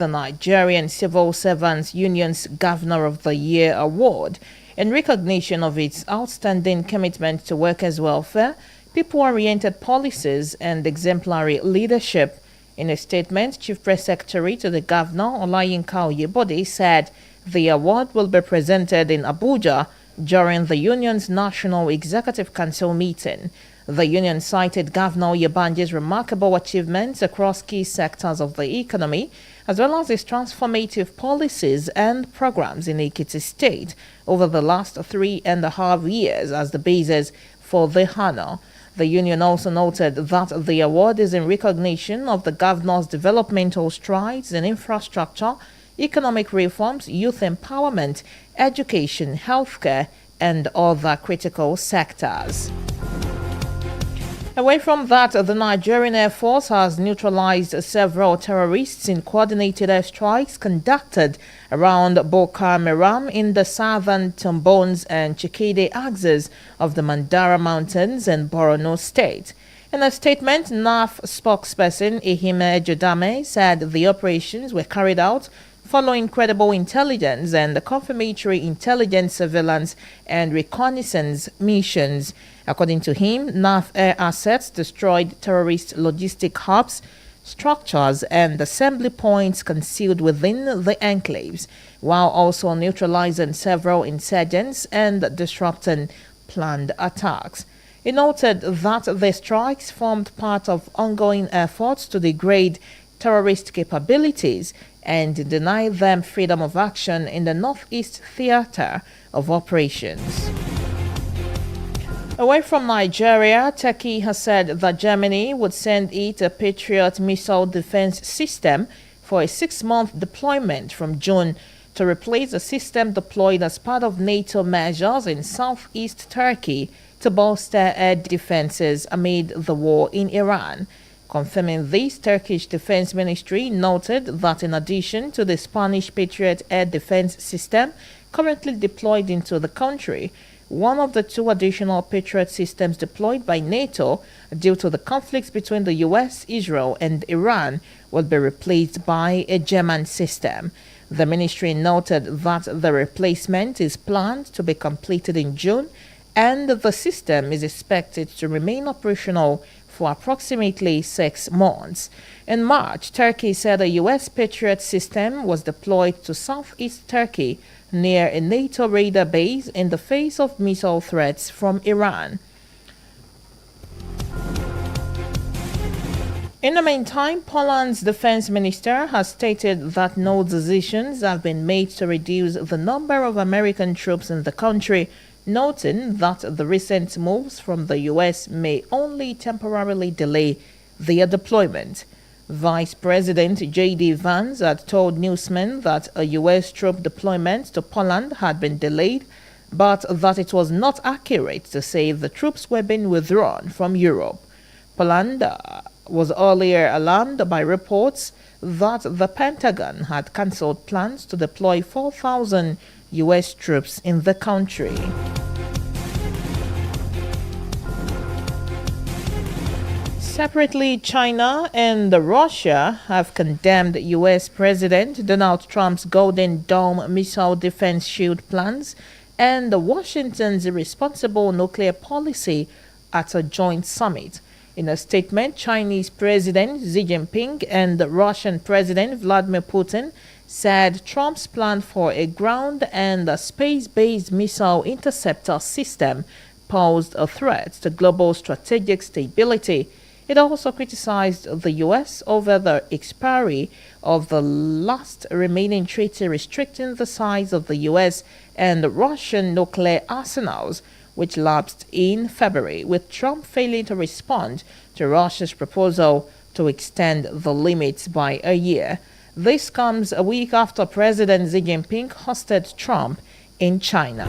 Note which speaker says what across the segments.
Speaker 1: the Nigerian Civil Servants Union's Governor of the Year award in recognition of its outstanding commitment to workers' welfare, people-oriented policies, and exemplary leadership. In a statement, Chief Press Secretary to the Governor, Olayinka Oyebode, said the award will be presented in Abuja during the union's National Executive Council meeting. The union cited Governor Oyebanji's remarkable achievements across key sectors of the economy, as well as his transformative policies and programs in Ekiti State over the last 3.5 years as the basis for the honor. The union also noted that the award is in recognition of the governor's developmental strides in infrastructure, economic reforms, youth empowerment, education, healthcare, and other critical sectors. Away from that, the Nigerian Air Force has neutralized several terrorists in coordinated airstrikes conducted around Boko Haram in the southern Tombones and Chikede axes of the Mandara Mountains in Borno State. In a statement, NAF spokesperson Ehime Jodame said the operations were carried out following credible intelligence and confirmatory intelligence, surveillance, and reconnaissance missions. According to him, NAF air assets destroyed terrorist logistic hubs, structures, and assembly points concealed within the enclaves, while also neutralizing several insurgents and disrupting planned attacks. He noted that the strikes formed part of ongoing efforts to degrade terrorist capabilities and deny them freedom of action in the Northeast Theater of Operations. Away from Nigeria, Turkey has said that Germany would send it a Patriot missile defense system for a 6-month deployment from June to replace a system deployed as part of NATO measures in southeast Turkey to bolster air defenses amid the war in Iran. Confirming this, Turkish Defense Ministry noted that in addition to the Spanish Patriot air defense system currently deployed into the country, one of the 2 additional Patriot systems deployed by NATO due to the conflicts between the US, Israel, and Iran will be replaced by a German system. The ministry noted that the replacement is planned to be completed in June, and the system is expected to remain operational for approximately 6 months. In March, Turkey said a US Patriot system was deployed to southeast Turkey near a NATO radar base in the face of missile threats from Iran. In the meantime, Poland's defense minister has stated that no decisions have been made to reduce the number of American troops in the country, noting that the recent moves from the US may only temporarily delay their deployment. Vice President J.D. Vance had told newsmen that a U.S. troop deployment to Poland had been delayed, but that it was not accurate to say the troops were being withdrawn from Europe. Poland was earlier alarmed by reports that the Pentagon had cancelled plans to deploy 4,000 U.S. troops in the country. Separately, China and Russia have condemned U.S. President Donald Trump's Golden Dome missile defense shield plans and Washington's irresponsible nuclear policy at a joint summit. In a statement, Chinese President Xi Jinping and Russian President Vladimir Putin said Trump's plan for a ground and a space-based missile interceptor system posed a threat to global strategic stability. It also criticized the U.S. over the expiry of the last remaining treaty restricting the size of the U.S. and Russian nuclear arsenals, which lapsed in February, with Trump failing to respond to Russia's proposal to extend the limits by a year. This comes a week after President Xi Jinping hosted Trump in China.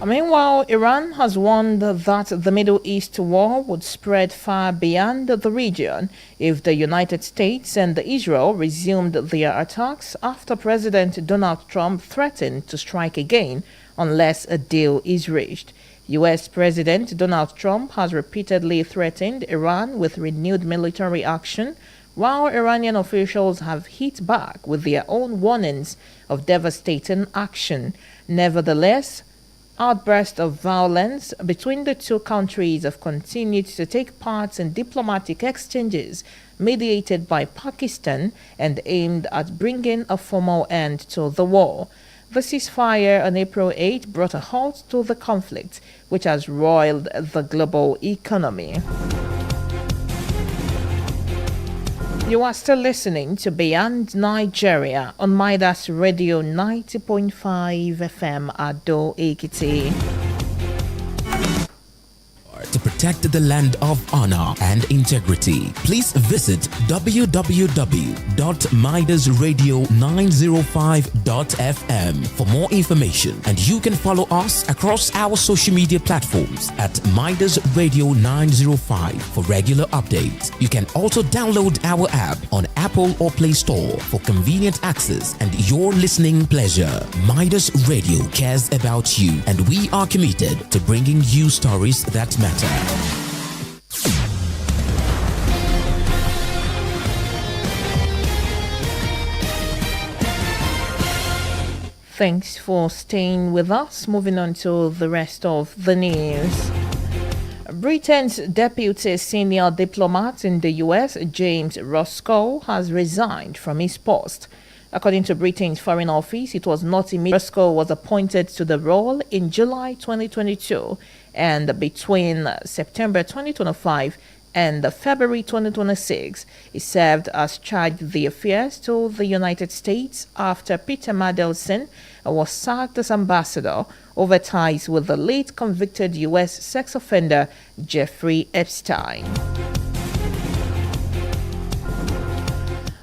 Speaker 1: Meanwhile, Iran has warned that the Middle East war would spread far beyond the region if the United States and Israel resumed their attacks after President Donald Trump threatened to strike again unless a deal is reached. U.S. President Donald Trump has repeatedly threatened Iran with renewed military action, while Iranian officials have hit back with their own warnings of devastating action. Nevertheless, outbursts of violence between the two countries have continued to take part in diplomatic exchanges mediated by Pakistan and aimed at bringing a formal end to the war. The ceasefire on April 8 brought a halt to the conflict, which has roiled the global economy. You are still listening to Beyond Nigeria on Midas Radio 90.5 FM Ado Ekiti.
Speaker 2: To protect the land of honor and integrity, please visit www.midasradio905.fm for more information, and you can follow us across our social media platforms at Midas Radio 905 for regular updates. You can also download our app on Apple or Play Store for convenient access and your listening pleasure. Midas Radio cares about you, and we are committed to bringing you stories that matter.
Speaker 1: Thanks for staying with us. Moving on to the rest of the news. Britain's deputy senior diplomat in the US, James Roscoe, has resigned from his post. According to Britain's Foreign Office, it was not immediate. Roscoe was appointed to the role in July 2022, and between September 2025 and February 2026, he served as chargé d'affaires to the United States after Peter Mandelson was sacked as ambassador over ties with the late convicted U.S. sex offender Jeffrey Epstein.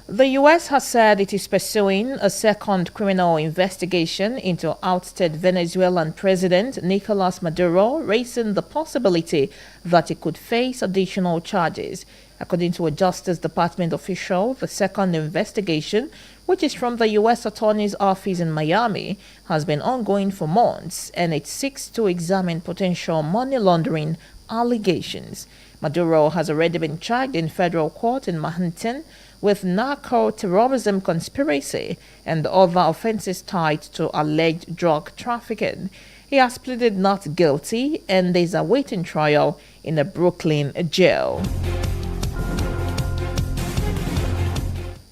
Speaker 1: The U.S. has said it is pursuing a second criminal investigation into ousted Venezuelan President Nicolas Maduro, raising the possibility that he could face additional charges. According to a Justice Department official, the second investigation, which is from the U.S. Attorney's Office in Miami, has been ongoing for months, and it seeks to examine potential money laundering allegations. Maduro has already been charged in federal court in Manhattan with narco-terrorism conspiracy and other offenses tied to alleged drug trafficking. He has pleaded not guilty and is awaiting trial in a Brooklyn jail.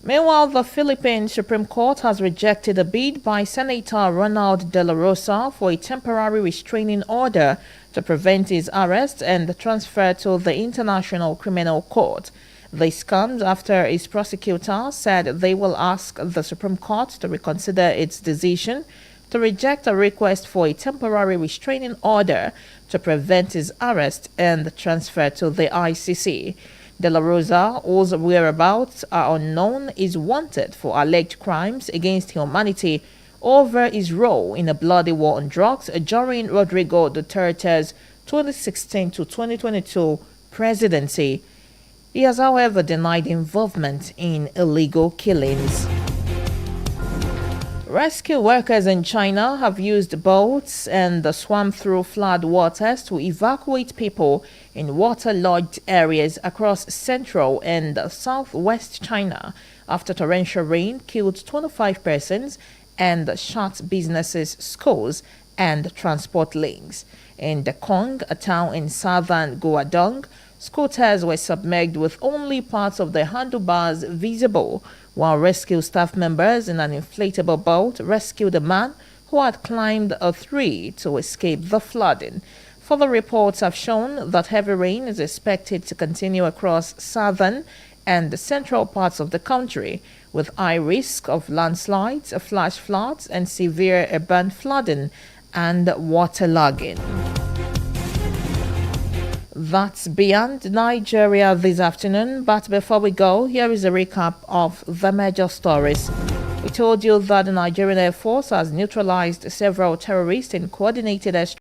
Speaker 1: Meanwhile, the Philippine Supreme Court has rejected a bid by Senator Ronald De La Rosa for a temporary restraining order to prevent his arrest and transfer to the International Criminal Court. This comes after his prosecutor said they will ask the Supreme Court to reconsider its decision to reject a request for a temporary restraining order to prevent his arrest and transfer to the ICC. De La Rosa, whose whereabouts are unknown, is wanted for alleged crimes against humanity over his role in a bloody war on drugs during Rodrigo Duterte's 2016 to 2022 presidency. He has, however, denied involvement in illegal killings. Rescue workers in China have used boats and swam through flood waters to evacuate people in waterlogged areas across central and southwest China after torrential rain killed 25 persons and shut businesses, schools, and transport links. In Dekong, a town in southern Guangdong, scooters were submerged with only parts of their handlebars visible, while rescue staff members in an inflatable boat rescued a man who had climbed a tree to escape the flooding. Further reports have shown that heavy rain is expected to continue across southern and central parts of the country, with high risk of landslides, flash floods, and severe urban flooding and waterlogging. That's Beyond Nigeria this afternoon, but before we go, here is a recap of the major stories. We told you that the Nigerian Air Force has neutralized several terrorists in coordinated airstrikes